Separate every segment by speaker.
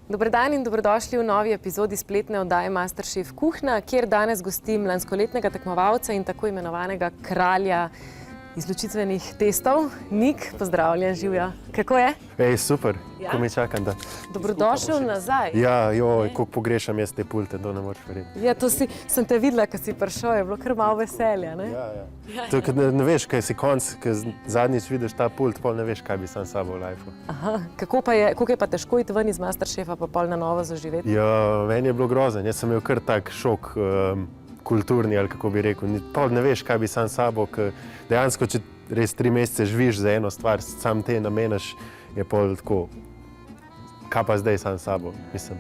Speaker 1: Dober dan in dobrodošli v novi epizodi spletne oddaje Masterchef Kuhna, kjer danes gostim lanskoletnega tekmovalca in tako imenovanega kralja izločitvenih testov. Nik, pozdravljen, živja. Kako je?
Speaker 2: Ej, super, ko mi čakam, da...
Speaker 1: Dobrodošel nazaj.
Speaker 2: Ja, joj, koliko pogrešam jaz te pulte, to ne moreš verjeti.
Speaker 1: Ja, to sem te videla, ko si prišel, je bilo kar malo veselja, ne?
Speaker 2: Ja. To, kad ne veš, kaj si konc, ko zadnjič vidiš ta pult, pol ne veš, kaj bi sam s sabo v lifeu.
Speaker 1: Aha, koliko je pa težko iti ven iz Masterchefa, pa pol na novo zaživeti?
Speaker 2: Ja, meni je bilo grozen, jaz sem imel kar tak šok kulturni, ali kako bi rekel. Pol ne veš, kaj bi sam s sabo, ker dejansko, če res 3 mesece živiš za eno stvar, sam te namenaš, je pol tako, kaj pa zdaj sam s sabo, mislim.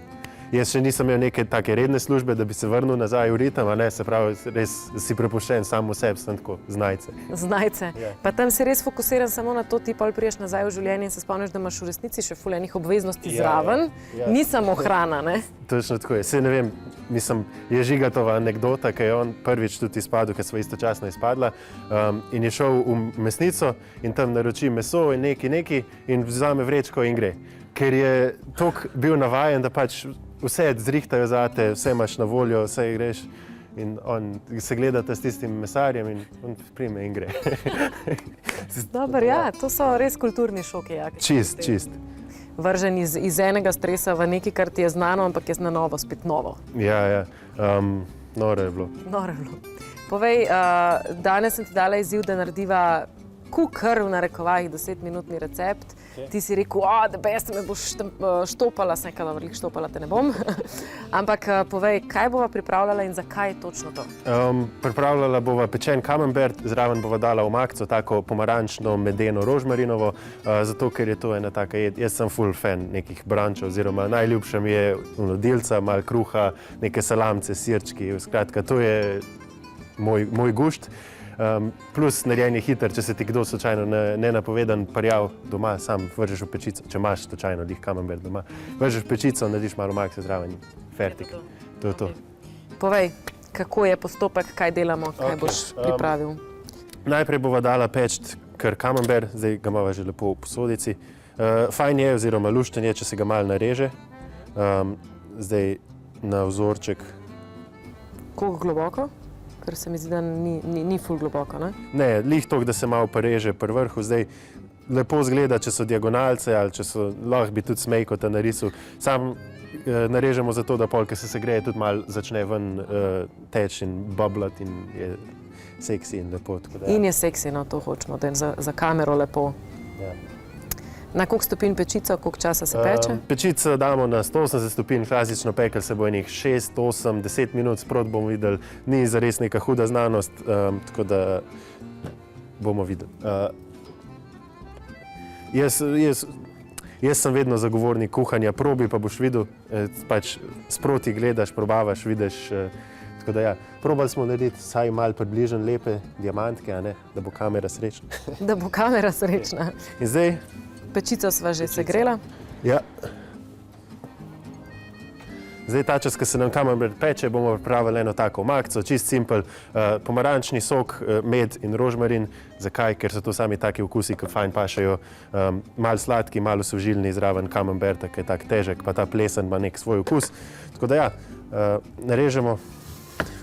Speaker 2: Jaz še nisem imel neke take redne službe, da bi se vrnil nazaj v ritem, a ne, se pravi, res si prepuščen sam v sebi, sem tako znajce.
Speaker 1: Znajce.
Speaker 2: Ja.
Speaker 1: Pa tam si res fokusiran samo na to, ti pol priješ nazaj v življenje in se spomniš, da imaš v resnici še ful enih obveznosti zraven.
Speaker 2: Ja.
Speaker 1: Ni samo hrana, ne?
Speaker 2: Točno tako je. Saj ne vem, mislim, je Žigatova anekdota, ki je on prvič tudi izpadel, ker sva istočasno izpadla, in je šel v mesnico in tam naroči meso in neki in vzame vrečko in gre. Ker je toliko bil navajen, da pač vse zrihtajo zate, vse imaš na voljo, vse greš in on se gledate s tistim mesarjem in on prime in gre.
Speaker 1: Dobar, ja, to so res kulturni šoki. Ja,
Speaker 2: Čist.
Speaker 1: Vržen iz enega stresa v nekaj, kar ti je znano, ampak je na novo, spet novo.
Speaker 2: Ja, noro je bilo.
Speaker 1: Noro je bilo. Povej, danes sem ti dala izziv, da narediva kukar v narekovajih 10-minutni recept. Ti si rekel, da best me boš štopala, sem rekla, dobro, štopala te ne bom. Ampak povej, kaj bova pripravljala in zakaj točno to?
Speaker 2: Pripravljala bova pečen camembert, zraven bova dala v omakco tako pomarančno medeno rožmarinovo, zato ker je to ena taka jed. Jaz sem full fan nekih brančev, oziroma najljubša mi je dilca, malo kruha, neke salamce, sirčki, skratka, to je moj gušt. Plus narejen je hiter, če se ti kdo slučajno nenapovedan parjav doma, sam vržeš v pečico, če imaš slučajno lih camembert doma, vržeš v pečico, narediš malo omakse zraven in fertik. To je to.
Speaker 1: Povej, kako je postopek, kaj delamo, kaj boš pripravil?
Speaker 2: Najprej bova dala peč kar camembert, zdaj ga imava že lepo v posodici. Fajn je, oziroma lušten je, če se ga malo nareže. Zdaj na vzorček.
Speaker 1: Koliko globoko? Ker se mi zdi, da ni ful globoko, ne?
Speaker 2: Ne, lih toliko, da se malo prereže pri vrhu. Zdaj lepo zgleda, če so diagonalce ali če so, lahko bi tudi smejkota narisal. Sam narežemo zato, da pol, ker se segreje, tudi malo začne ven teč in bubblat in je seksi in lepo. Tako da, ja.
Speaker 1: In je seksi, no, to hočemo, da je za kamero lepo.
Speaker 2: Ja.
Speaker 1: Na koliko stopinj pečica, koliko časa se peče?
Speaker 2: Pečico damo na 180 stopinj, klasično pekel se bo enih 6, 8, 10 minut, sprot bomo videli. Ni zares neka huda znanost, tako da bomo videli. Jaz sem vedno zagovornik kuhanja, probi pa boš videl, pač sproti gledaš, probavaš, vidiš. Tako da ja, probali smo narediti vsaj malo približen lepe diamantke, a ne, da bo kamera srečna.
Speaker 1: Da bo kamera srečna.
Speaker 2: In zdaj...
Speaker 1: Pečico sva že segrela.
Speaker 2: Ja. Zdaj ta čas, ko se nam camembert peče, bomo pripravili eno tako omakco, čist simpel, pomarančni sok, med in rožmarin. Zakaj? Ker so to sami taki okusi, ki fajn pašajo. Malo sladki, malo sožilni zraven camemberta, ki je tak težek, pa ta plesen ima nek svoj okus. Tako da ja, narežemo,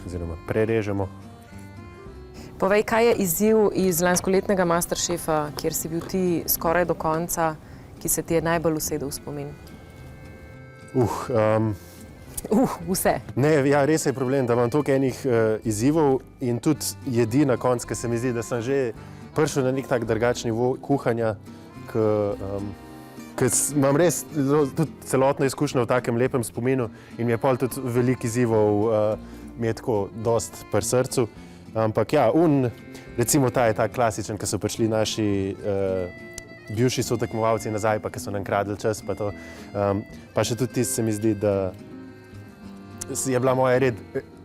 Speaker 2: oziroma prerežemo.
Speaker 1: Povej, kaj je izziv iz lanskoletnega Masterchefa, kjer si bil ti skoraj do konca, ki se ti je najbolj usedel v spomin? Vse.
Speaker 2: Ne, ja, res je problem, da imam toliko enih izzivov in tudi jedi na koncu, ker se mi zdi, da sem že prišel na nek tak drugačen nivo kuhanja, ker imam res tudi celotno izkušnjo v takem lepem spominu in mi je pol tudi veliko izzivov, mi je tako dost pri srcu. Ampak ja, recimo ta je tak klasičen, ko so prišli naši bivši sotekmovalci nazaj, pa ki so nam kradli čas, pa to. Pa še tudi tisto se mi zdi, da je bila moja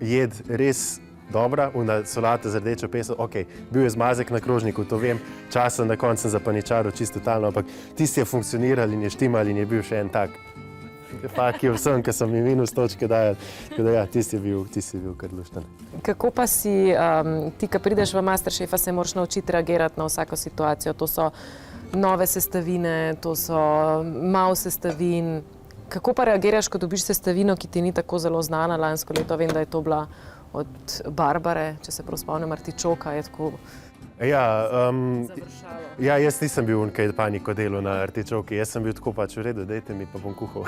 Speaker 2: jed res dobra, solata z rdečo peso, ok, bil je zmazek na krožniku, to vem, časa na koncu sem zapaničaril čisto totalno, ampak tisti je funkcioniral in je štimal in je bil še en tak fak je vsem, ki so mi minus točke dajali. Tako da ja, tisti je bil kar lušten.
Speaker 1: Kako pa si, ti, ko prideš v Masterchefa, se moraš naučiti reagirati na vsako situacijo. To so nove sestavine, to so malo sestavin. Kako pa reagiraš, ko dobiš sestavino, ki ti ni tako zelo znana? Lansko leto vem, da je to bila od Barbare, če se prav spomnim, artičoka je tako završalo.
Speaker 2: Ja, jaz nisem bil kaj paniko delal na artičoki, jaz sem bil tako pač v redu, dajte mi pa bom kuhal.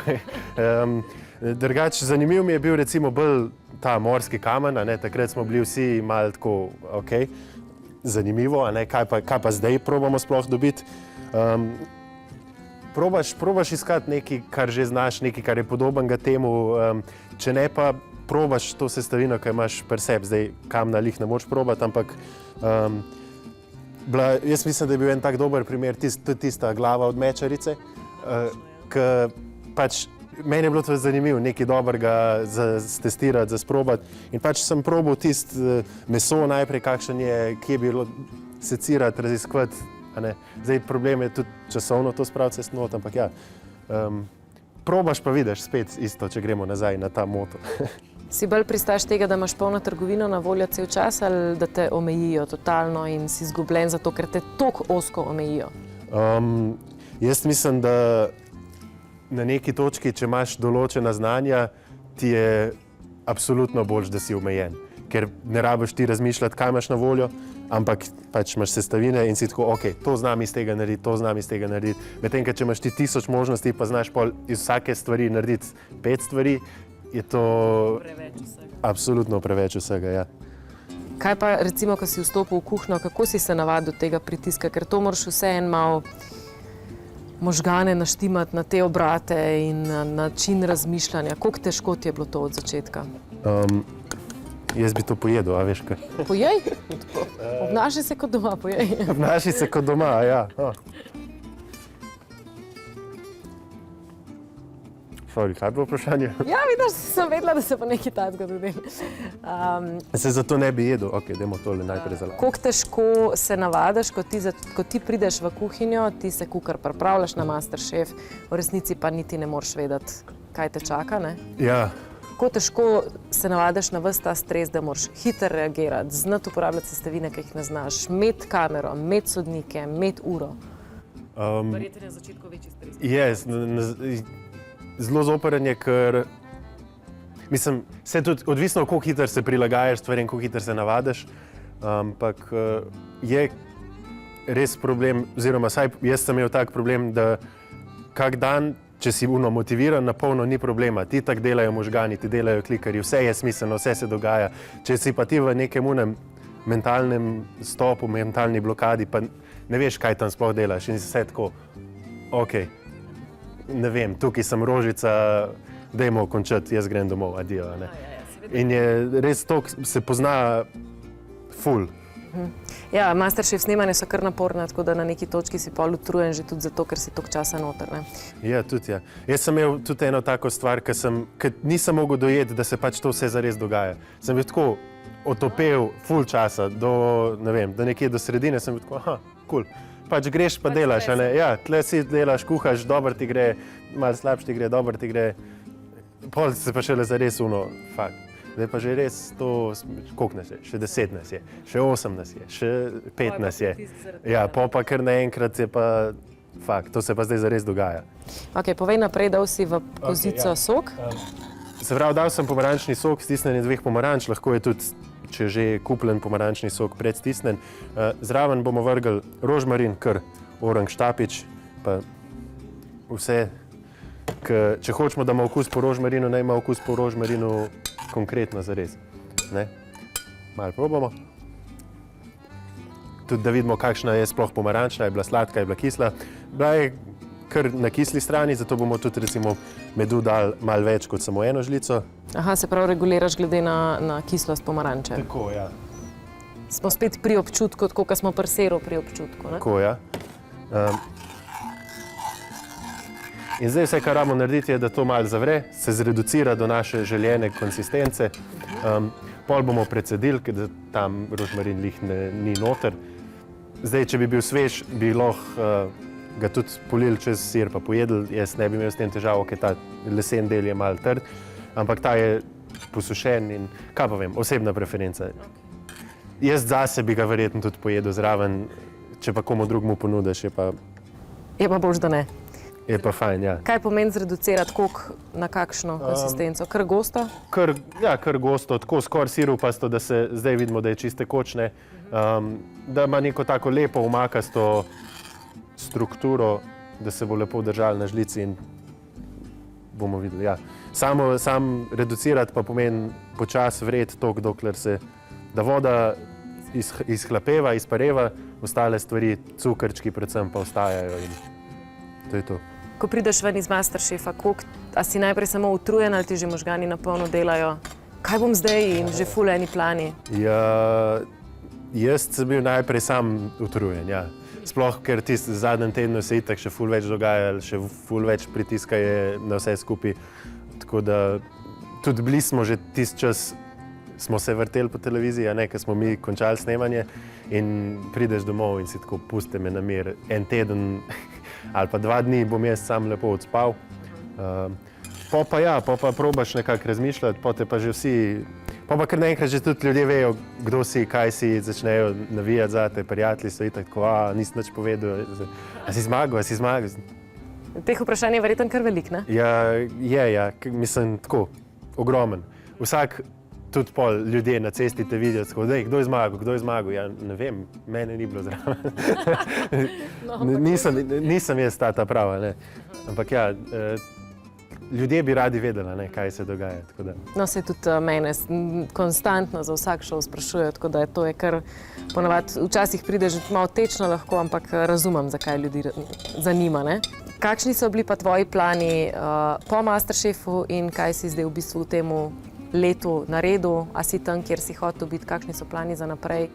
Speaker 2: Drugače, zanimiv mi je bil recimo bolj ta morski kamen, a ne, takrat smo bili vsi malo tako, okej, zanimivo, a ne, kaj pa zdaj probamo sploh dobiti. Probaš iskati nekaj, kar že znaš, nekaj, kar je podobnega temu, če ne pa probaš to sestavino, ki imaš pri sebi, zdaj kamna lih ne moč probati, ampak jaz mislim, da je bil en tak dober primer, tista glava od mečarice, ki pač meni je bilo to zanimivo, nekaj dobrega za testirati, za sprobati in pač sem probal tisto meso najprej, kakšen je, kje bi bilo secirati, raziskovati, a ne. Zdaj problem je tudi časovno to spraviti se not, ampak ja, probaš pa vidiš spet isto, če gremo nazaj na ta moto.
Speaker 1: Si bolj pristaš tega, da imaš polno trgovino na voljo cel čas ali da te omejijo totalno in si izgubljen zato, ker te toliko ozko omejijo?
Speaker 2: Jaz mislim, da na neki točki, če imaš določena znanja, ti je absolutno boljše, da si omejen. Ker ne rabiš ti razmišljati, kaj imaš na voljo, ampak pač imaš sestavine in si tako, ok, to znam iz tega narediti, to znam iz tega narediti. Medtem, ker če imaš ti 1000 možnosti, pa znaš pol iz vsake stvari narediti 5 stvari, je to
Speaker 1: Preveč vsega.
Speaker 2: Absolutno preveč vsega, ja.
Speaker 1: Kaj pa recimo, ko si vstopil v kuhinjo, kako si se navadil tega pritiska? Ker to moraš vseeno malo možgane naštimati na te obrate in na način razmišljanja. Koliko težko ti je bilo to od začetka?
Speaker 2: Jaz bi to pojedel, a veš kaj?
Speaker 1: Pojej? Obnašaj se kot doma, pojej.
Speaker 2: Obnašaj se kot doma, ja. Sorry, kaj je bilo vprašanje?
Speaker 1: Ja, vidiš, sem vedela, da se bo nekaj takega zgodilo.
Speaker 2: Se zato ne bi jedel? Ok, dajmo tole najprej zalago.
Speaker 1: Koliko težko se navadiš, ko ti prideš v kuhinjo, ti se kukar pripravljaš na Masterchef, v resnici pa niti ne moreš vedeti, kaj te čaka, ne?
Speaker 2: Ja.
Speaker 1: Kako težko se navadiš na ves ta stres, da moraš hitro reagirati, znati uporabljati sestavine, ki jih ne znaš, imeti kamero, imeti sodnike, imeti uro. Verjetno je na začetku večji stres.
Speaker 2: Zelo zoprn je, ker mislim, se tudi odvisno, koliko hitro se prilagajaš stvarem, koliko hitro se navadiš, ampak je res problem, oziroma saj jaz sem imel tak problem, da kak dan, če si motiviran, na polno ni problema. Ti tak delajo možgani, ti delajo klikerji, vse je smiselno, vse se dogaja. Če si pa ti v nekem mentalnem stopu, mentalni blokadi, pa ne veš, kaj tam sploh delaš in si vse tako, okej. Ne vem, tukaj sem rožica, dajmo končati, jaz grem domov, adijo. In je res to, se pozna ful.
Speaker 1: Ja, Masterchef snemanje so kar naporne, tako da na neki točki si pol utrujen že tudi zato, ker si toliko časa noter, ne?
Speaker 2: Ja, tudi ja. Jaz sem imel tudi eno tako stvar, ker nisem mogel dojeti, da se pač to vse zares dogaja. Sem bil tako otopel ful časa, do nekje do sredine, sem bil tako, aha, cool. Pač greš pa delaš, a ne? Ja, tle si delaš, kuhaš, dobro ti gre, malo slabše ti gre, dobro ti gre. Pol se pa šele zares fakt. Zdaj pa že res to, koliko nas je? Še 10 nas je, še 8 nas je, še 5 nas je. Ja, pa kar naenkrat je pa fakt, to se pa zdaj zares dogaja.
Speaker 1: Ok, povej naprej, dal si v kozico sok.
Speaker 2: Se pravi, dal sem pomarančni sok, stisnjen 2 pomaranč, lahko je tudi, če že kupljen pomarančni sok predstisnen. Zraven bomo vrgli rožmarin, kar orang štapič, pa vse. Če hočemo, da ima okus po rožmarinu, naj ima okus po rožmarinu konkretno zares. Malo probamo. Tudi da vidimo, kakšna je sploh pomarančna, je bila sladka, je bila kisla. Bila je kar na kisli strani, zato bomo tudi recimo medu dali malo več kot samo eno žlico.
Speaker 1: Aha, se pravi reguliraš glede na kislost pomaranče.
Speaker 2: Tako, ja.
Speaker 1: Smo spet pri občutku, tako kot smo pri siru pri občutku, ne?
Speaker 2: Tako, ja. In zdaj vse, kar rabimo narediti, je, da to malo zavre, se zreducira do naše željene konsistence. Pol bomo precedili, ker tam rožmarin lih ni noter. Zdaj, če bi bil svež, bi lahko ga tudi polili čez sir pa pojedli. Jaz ne bi imel s tem težavo, ker ta lesen del je malo trd, ampak ta je posušen in, kaj pa vem, osebna preferenca. Jaz zase bi ga verjetno tudi pojedel zraven, če pa komu drugmu ponudiš, je pa...
Speaker 1: Je pa boljše, da ne.
Speaker 2: Je pa fajn, ja.
Speaker 1: Kaj pomeni zreducirati kok na kakšno konsistenco? Kar gosto?
Speaker 2: Kar gosto, tako skoraj sirupasto, da se zdaj vidimo, da je čiste kočne, da ima neko tako lepo omakasto strukturo, da se bo lepo držal na žlici in bomo videli, ja. Sam reducirati pa pomeni počasi vred toliko, dokler se, da voda izhlapeva, izpareva, ostale stvari, cukrčki predvsem pa ostajajo in to je to.
Speaker 1: Ko prideš ven iz Masterchefa, a si najprej samo utrujen ali ti že možgani na polno delajo? Kaj bom zdaj in že ful eni plani?
Speaker 2: Ja, jaz sem bil najprej sam utrujen, ja. Sploh, ker tisti zadnjem tednu se itak še ful več dogaja, še ful več pritiska je na vse skupaj. Tako da tudi bili smo že tisti čas, smo se vrteli po televiziji, a ne, ker smo mi končali snemanje in prideš domov in si tako, pusti me na mir, en teden ali pa 2 dni bom jaz sam lepo odspal. Po pa probaš nekako razmišljati, po te pa že vsi, po pa kar naenkrat že tudi ljudje vejo, kdo si, kaj si, začnejo navijati zate, prijatelji so itak tako, nisem nič povedal, a si zmagal?
Speaker 1: Teh vprašanj je verjetno kar velik, ne?
Speaker 2: Ja, mislim, tako, ogromen. Vsak, tudi pol ljudje na cesti te vidijo, tako, kdo je zmagal? Ja, ne vem, mene ni bilo zraven. Nisem jaz ta prava, ne. Ampak ja, ljudje bi radi vedeli, ne, kaj se dogaja. Tako da.
Speaker 1: No, se tudi mene konstantno za vsak šov sprašujejo, tako da to je kar ponavadi, včasih pride že malo tečno lahko, ampak razumem, zakaj ljudi zanima, ne. Kakšni so bili pa tvoji plani po Masterchefu in kaj si zdaj v bistvu v temu letu naredil? A si tam, kjer si hotel biti? Kakšni so plani za naprej?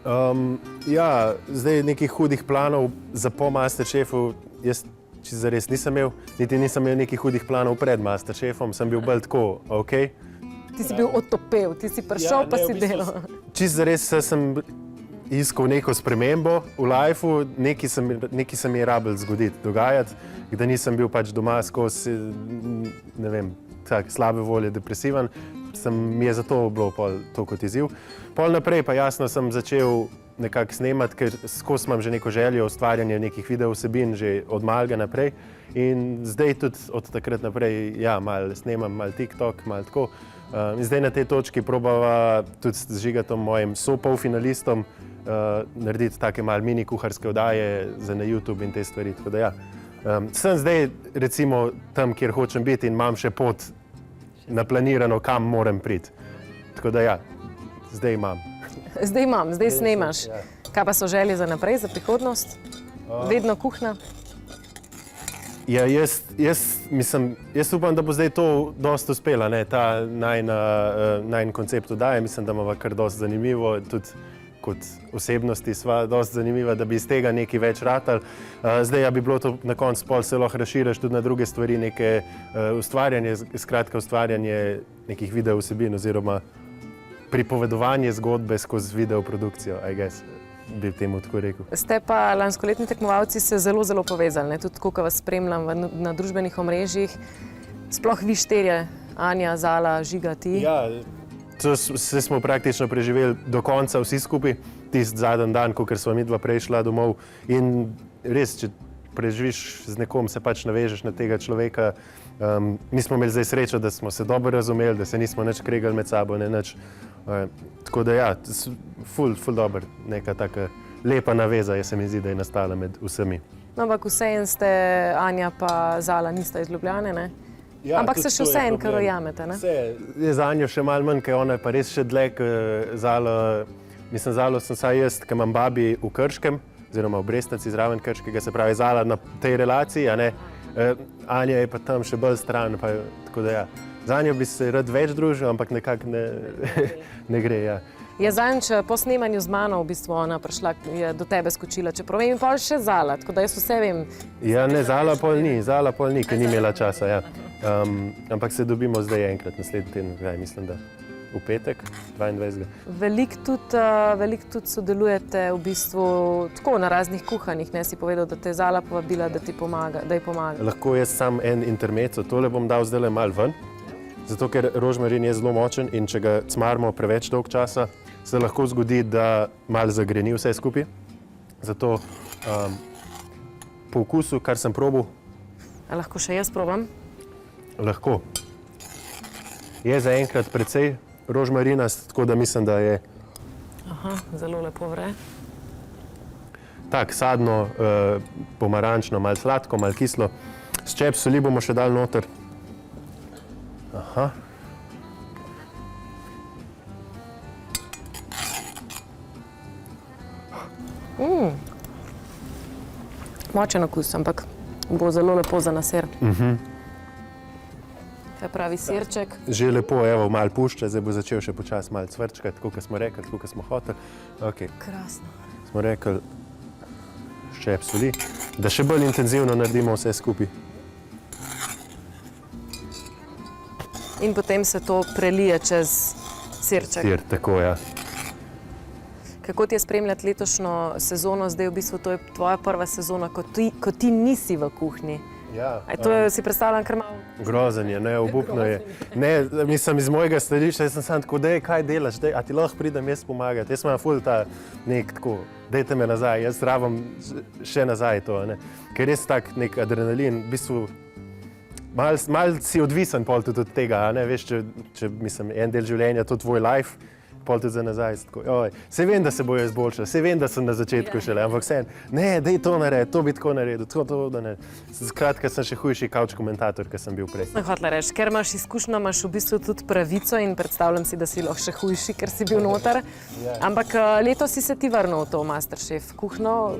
Speaker 2: Ja, zdaj nekih hudih planov za po Masterchefu jaz čisto zares nisem imel, niti nisem imel nekih hudih planov pred Masterchefom, sem bil bolj tako, okej.
Speaker 1: Ti si bil otopel, ti si prišel pa si delal.
Speaker 2: Čisto zares sem iskal neko spremembo v lifeu, nekaj se mi je rabilo zgoditi, dogajati, da nisem bil pač doma skozi, ne vem, slabe volje, depresiven, mi je zato bilo to kot izziv. Pol naprej pa jasno sem začel nekako snemati, ker skozi imam že neko željo ustvarjanja nekih video vsebin že od malega naprej in zdaj tudi od takrat naprej, ja, malo snemam, malo TikTok, malo tako. In zdaj na tej točki probava tudi s Žigatom, mojim sopolfinalistom, narediti take malo mini kuharske oddaje za na YouTube in te stvari, tako da ja. Sem zdaj recimo tam, kjer hočem biti in imam še pot naplanirano, kam moram priti. Tako da ja, zdaj imam. Zdaj
Speaker 1: snemaš.
Speaker 2: Ja.
Speaker 1: Kaj pa so želje za naprej, za prihodnost? Vedno kuhna?
Speaker 2: Ja, jaz upam, da bo zdaj to dosti uspela, ne, ta najin koncept oddaje, mislim, da imamo kar dosti zanimivo, tudi kot osebnosti sva dosti zanimiva, da bi iz tega nekaj več ratali. Zdaj, ja bi bilo to na koncu pol se lahko razširiš tudi na druge stvari, neke ustvarjanje, skratka ustvarjanje nekih video vsebin oziroma pripovedovanje zgodbe skozi videoprodukcijo, I guess, bi temu tako rekel.
Speaker 1: Ste pa lanskoletni tekmovalci se zelo, zelo povezali, ne? Tudi ko vas spremljam na družbenih omrežjih, sploh vi štirje, Anja, Zala, Žiga, ti.
Speaker 2: Ja, to smo praktično preživeli do konca vsi skupaj, tisti zadnji dan, ko smo midva prej šla domov in res, če preživiš z nekom, se pač navežeš na tega človeka. Mi smo imeli zdaj srečo, da smo se dobro razumeli, da se nismo nič kregali med sabo, ne nič. Tako da ja, ful dobro, neka taka lepa naveza, se mi zdi, da je nastala med vsemi.
Speaker 1: No, ampak vseeno ste, Anja pa Zala, nista iz Ljubljane, ne?
Speaker 2: Ja,
Speaker 1: ampak se še vseeno kar ujamete, ne?
Speaker 2: Je za Anjo še malo manj, ker ona je pa res še dlje, Zalo, mislim, Zalo sem saj jaz, ker imam babi v Krškem, oziroma v Brestnici zraven Krškega, se pravi Zala na tej relaciji, a ne? Anja je pa tam še bolj stran, pa tako da ja. Za njo bi se rad več družil, ampak nekako ne gre, ja.
Speaker 1: Je zanj, po snemanju z mano v bistvu ona prišla, je do tebe skočila, čeprav vem, pol še Zala, tako da jaz vse vem.
Speaker 2: Ja, ne, Zala pol ni, ker ni imela časa, ja. Ampak se dobimo zdaj enkrat, naslednji teden, mislim, da v petek, 22. Veliko
Speaker 1: tudi sodelujete v bistvu tako na raznih kuhanjih, ne, si povedal, da te je Zala povabila, da ji pomaga.
Speaker 2: Lahko jaz sam en intermezzo, tole bom dal zdajle malo ven, zato ker rožmarin je zelo močen in če ga cmarimo preveč dolg časa, se lahko zgodi, da malo zagreni vse skupaj. Zato po okusu, kar sem probal,
Speaker 1: A lahko še jaz probam?
Speaker 2: Lahko. Je zaenkrat precej rožmarinast, tako da mislim, da je
Speaker 1: Aha, zelo lepo vre.
Speaker 2: tak sadno, pomarančno, malo sladko, malo kislo. S čep soli bomo še dali noter. Aha.
Speaker 1: Močen okus, ampak bo zelo lepo za naser. Kaj pravi sirček?
Speaker 2: Že lepo, evo, malo pušča, zdaj bo začel še počasi malo cvrčkati, tako kot smo rekli, tako kot smo hoteli. Okay.
Speaker 1: Krasno.
Speaker 2: Smo rekli, ščep soli, da še bolj intenzivno naredimo vse skupaj.
Speaker 1: In potem se to prelije čez sirček.
Speaker 2: Sir, tako, ja.
Speaker 1: Kako ti je spremljati letošnjo sezono? Zdaj v bistvu to je tvoja prva sezona, ko ti nisi v kuhinji.
Speaker 2: Ja,
Speaker 1: To si predstavljam kar malo.
Speaker 2: grozen je, ne, obupno je. Ne, mislim, iz mojega stališča, jaz sem sam tako, dej, kaj delaš, dej, a ti lahko pridem jaz pomagati. Jaz imam ful ta nek tako, dejte me nazaj, jaz rabim še nazaj to, ne. Ker res tak nek adrenalin, v bistvu, mal si odvisen pol tudi od tega, a ne, veš, če mislim, en del življenja, to tvoj life, pol tudi za nazaj, tako, oj, saj vem, da se bojo izboljšali, saj vem, da sem na začetku šele, ampak vse, ne, dej to naredi, to bi tako naredil, to da ne. Skratka, sem še hujši couch komentator, ker sem bil prej.
Speaker 1: Sem hotela reči, ker imaš izkušnjo, imaš v bistvu tudi pravico in predstavljam si, da si lahko še hujši, ker si bil noter. Ampak letos si se ti vrnil v to Masterchef kuhno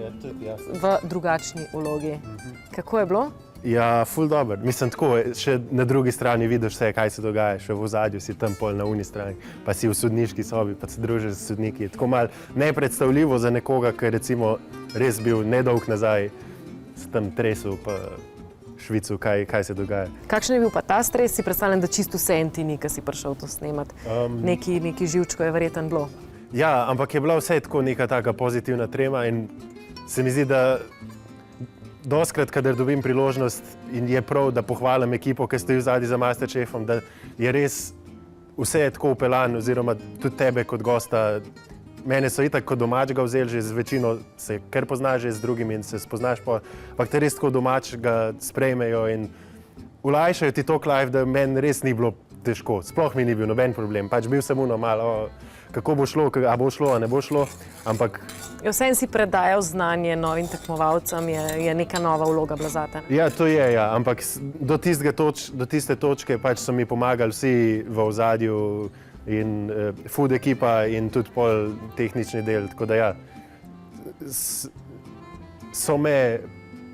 Speaker 1: v drugačni vlogi. Kako je bilo?
Speaker 2: Ja, ful dobro. Mislim, tako, še na drugi strani vidiš vse, kaj se dogaja, še v ozadju si tam pol na uni strani, pa si v sodniški sobi, pa se družiš z sodniki. Tako malo nepredstavljivo za nekoga, ki je recimo res bil nedolg nazaj, s tam tresel pa Švicu, kaj se dogaja.
Speaker 1: Kakšen je bil pa ta stres? Si predstavljam, da čisto vse en ti ni, ko si prišel to snemati. Neki živčko je verjetno bilo.
Speaker 2: Ja, ampak je bila vse tako neka taka pozitivna trema in se mi zdi, da doskrat, kadar dobim priložnost in je prav, da pohvalim ekipo, ki stoji zadaj za Masterchefom, da je res vse tako upeljan, oziroma tudi tebe kot gosta. Mene so itak kot domačega vzeli, že z večino se kar poznaš, že z drugimi in se spoznaš, ampak te res tako domačega sprejmejo in olajšajo ti tok life, da meni res ni bilo težko. Sploh mi ni bil noben problem. Pač bil sem malo, kako bo šlo, a bo šlo, a ne bo šlo, ampak
Speaker 1: Vseeno si predajal znanje novim tekmovalcem, je neka nova vloga bila zate.
Speaker 2: ja, to je, ja, ampak do tiste točke pač so mi pomagali vsi v ozadju in food ekipa in tudi pol tehnični del, tako da ja, so me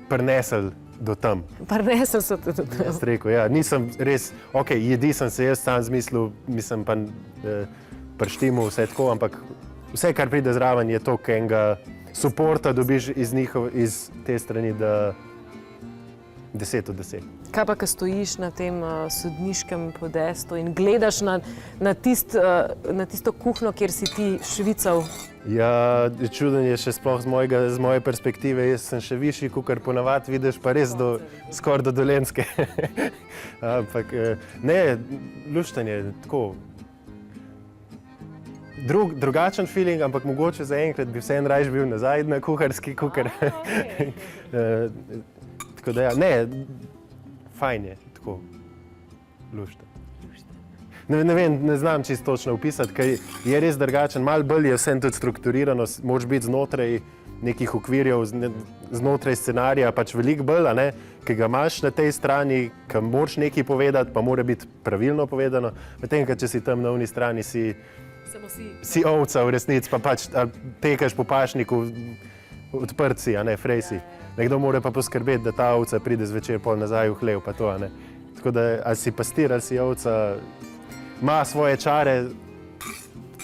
Speaker 2: prinesli do tam.
Speaker 1: Prinesel so te do tam.
Speaker 2: Jaz rekel, ja, nisem res, ok, jedi sem se jaz sam zmislil, mislim pa prštimu vse tako, ampak vse, kar pride zraven, je to, enega suporta dobiš iz te strani, da 10 od 10.
Speaker 1: Kaj pa, ko stojiš na tem sodniškem podestu in gledaš na tisto kuhno, kjer si ti švical?
Speaker 2: Ja, čuden je še sploh z moje perspektive, jaz sem še višji, kakor ponavadi vidiš, pa res skoraj do Dolenjske. Ampak ne, lušten je, tako. Drugačen feeling, ampak mogoče zaenkrat bi vseeno raje bil nazaj na kuharski kukar. Tako da ja, ne, fajn je, tako, lušten. Ne vem, ne znam čisto točno opisati, ker je res drugačen, malo bolj je vseeno tudi strukturirano, moraš biti znotraj nekih okvirjev, znotraj scenarija, pač veliko bolj, a ne, ki ga imaš na tej strani, ki moraš nekaj povedati, pa mora biti pravilno povedano, medtem, ker če si tam na uni strani, si ovca v resnici, pa pač tekaš po pašniku, odprt si, a ne, frej si. Nekdo mora pa poskrbeti, da ta ovca pride zvečer pol nazaj v hlev, pa to, a ne. Tako da, ali si pastir, ali si ovca, ima svoje čare,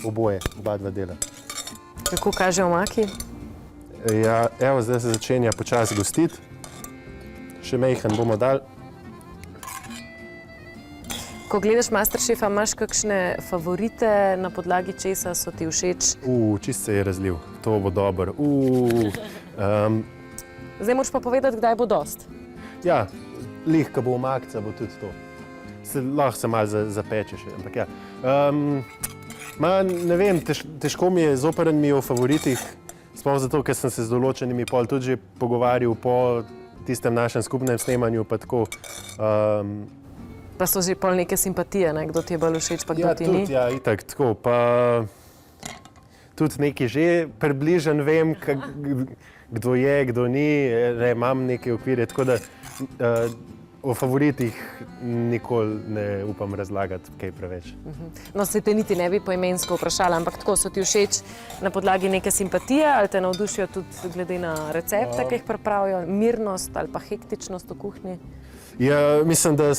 Speaker 2: oboje, oba dva dela.
Speaker 1: Kako kaže omaki?
Speaker 2: Ja, evo, zdaj se začenja počasi gostiti. Še majhen bomo dali.
Speaker 1: Ko gledaš Masterchefa, imaš kakšne favorite, na podlagi česa so ti všeč?
Speaker 2: Čist se je razlil, to bo dobro.
Speaker 1: Zdaj moraš pa povedati, kdaj bo dost.
Speaker 2: Ja, lih, ko bo omakca, bo tudi to. Lahko se malo zapeče še, ampak ja. Ne vem, težko mi je, zoprn mi je v favoritih, sploh zato, ker sem se z določenimi pol tudi že pogovarjal po tistem našem skupnem snemanju. Pa tako,
Speaker 1: Pa so že pol neke simpatije, ne? Kdo ti je bolj všeč, pa kdo
Speaker 2: ja,
Speaker 1: ti
Speaker 2: tudi,
Speaker 1: ni.
Speaker 2: ja, itak, tako. Pa tudi nekaj že približen vem, kdo je, kdo ni, ne, imam neke okvire. Tako da o favoritih nikoli ne upam razlagati kaj preveč.
Speaker 1: No, se te niti ne bi poimensko vprašala, ampak tako so ti všeč na podlagi neke simpatije ali te navdušijo tudi glede na recepte, ki jih pripravijo, mirnost ali pa hektičnost v kuhinji?
Speaker 2: Ja, mislim, da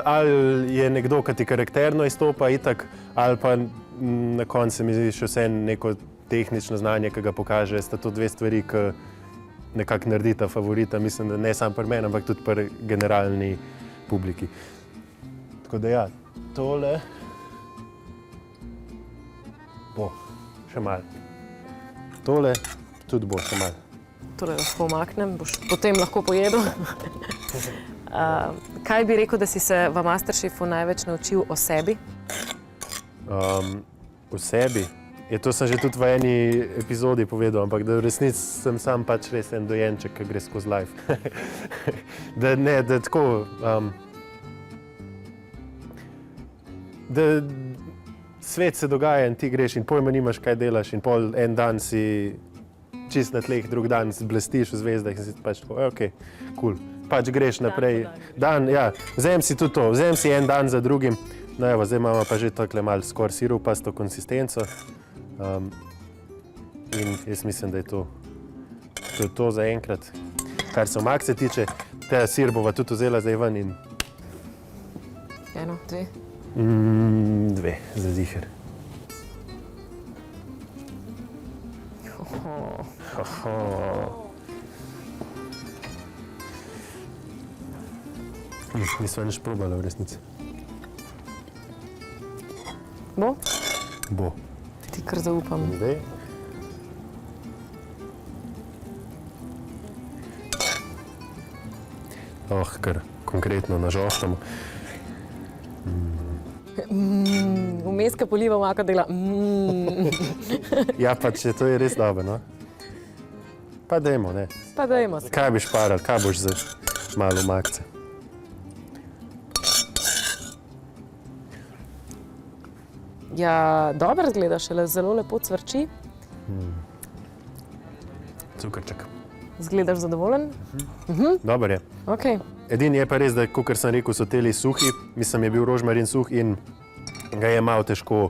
Speaker 2: ali je nekdo, ki ti karakterno izstopa, itak, ali pa na koncu mi zdi še vse neko tehnično znanje, ki ga pokaže. Sta to dve stvari, ki nekako naredita favorita. Mislim, da ne samo pri meni, ampak tudi pri generalni publiki. Tako da ja, tole bo še malo. Tole tudi bo še malo.
Speaker 1: Tole lahko omaknem, boš potem lahko pojedel. Kaj bi rekel, da si se v Masterchefu največ naučil o sebi?
Speaker 2: O sebi? To sem že tudi v eni epizodi povedal, ampak da v resnici sem sam pač res en dojenček, ki gre skozi life. Da tako, da svet se dogaja in ti greš in pojma nimaš, kaj delaš, in pol en dan si čist na tleh, drug dan blestiš v zvezdah in si pač tako, ok, cool. Pač greš naprej. Vzem si tudi to, vzem si en dan za drugim. No evo, zdaj imamo pa že takole malo skoraj siropasto konsistenco. In jaz mislim, da je to za enkrat. Kar se omakse tiče, ta sir bova tudi vzela zdaj ven in...
Speaker 1: Eno, dve?
Speaker 2: Dve, za ziher. Nisva nič probala v resnici.
Speaker 1: Bo?
Speaker 2: Bo.
Speaker 1: Ti kar zaupam.
Speaker 2: Zdaj. Kar konkretno nažoštamo.
Speaker 1: Vmes, ko polivam, aka dela.
Speaker 2: Ja, pa če to je res dobro, no? Pa dajmo, ne?
Speaker 1: Pa dajmo se.
Speaker 2: Kaj bi šparal, kaj boš za malo makce?
Speaker 1: Ja, dobro izgleda, šele zelo lepo cvrči.
Speaker 2: Cukrček.
Speaker 1: Zgledaš zadovoljen?
Speaker 2: Dobar je.
Speaker 1: Ok.
Speaker 2: Edini je pa res, da, kakor sem rekel, so teli suhi. Mislim, je bil rožmarin suh in ga je malo težko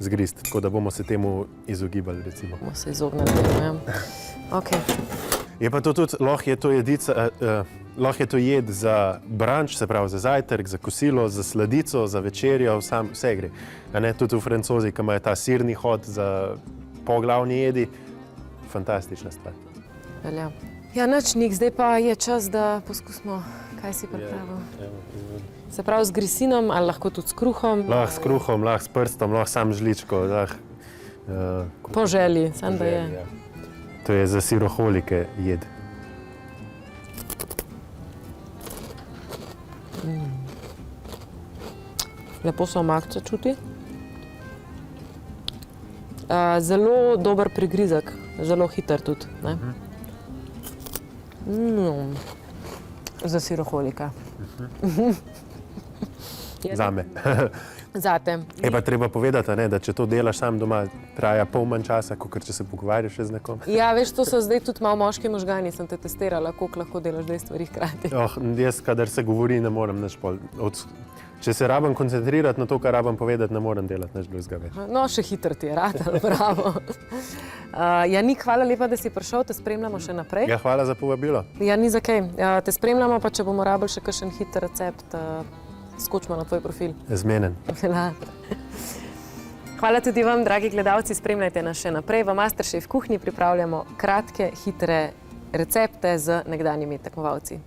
Speaker 2: zgrist, tako da bomo se temu izogibali, recimo.
Speaker 1: Bomo se izognili temu, ja. Ok.
Speaker 2: Je pa to tudi, lahko je to jedica, lahko je to jed za branč, se pravi za zajtrk, za kosilo, za sladico, za večerjo, vse gre. Tudi v Francozi, ki imajo ta sirni hod za poglavni jedi, fantastična stvar.
Speaker 1: Velja. Ja, nič nik, zdaj pa je čas, da poskusimo, kaj si pripravil. Se pravi z grisinom ali lahko tudi s kruhom?
Speaker 2: Lahko s kruhom, lahko s prstom, lahko sam žličko.
Speaker 1: Po želji, samo da je.
Speaker 2: Ja. To je za siroholike jed.
Speaker 1: Lepo se omakce čuti. Zelo dober prigrizek, zelo hiter tudi. Ne? Za siroholika.
Speaker 2: Zame.
Speaker 1: Zate.
Speaker 2: Je pa treba povedati, ne, da če to delaš sam doma, traja pol manj časa, kot če se pogovarjaš z nekom.
Speaker 1: Ja, veš, to so zdaj tudi malo moški možgani, sem te testirala, koliko lahko delaš dve stvari hkrati.
Speaker 2: Jaz, kadar se govori, ne morem nič pol. Če se rabim koncentrirati na to, kar rabim povedati, ne morem delati nič drugega več.
Speaker 1: No, še hitro ti je ratal, bravo. Janik, hvala lepa, da si prišel, te spremljamo še naprej.
Speaker 2: Ja, hvala za povabilo.
Speaker 1: Ja, ni za kaj. Te spremljamo, pa če bomo rabili še kakšen hiter recept, skočimo na tvoj profil.
Speaker 2: Zmenen.
Speaker 1: Hvala tudi vam, dragi gledalci, spremljajte nas še naprej. V Masterchef kuhinji pripravljamo kratke, hitre recepte z nekdanjimi tekmovalci.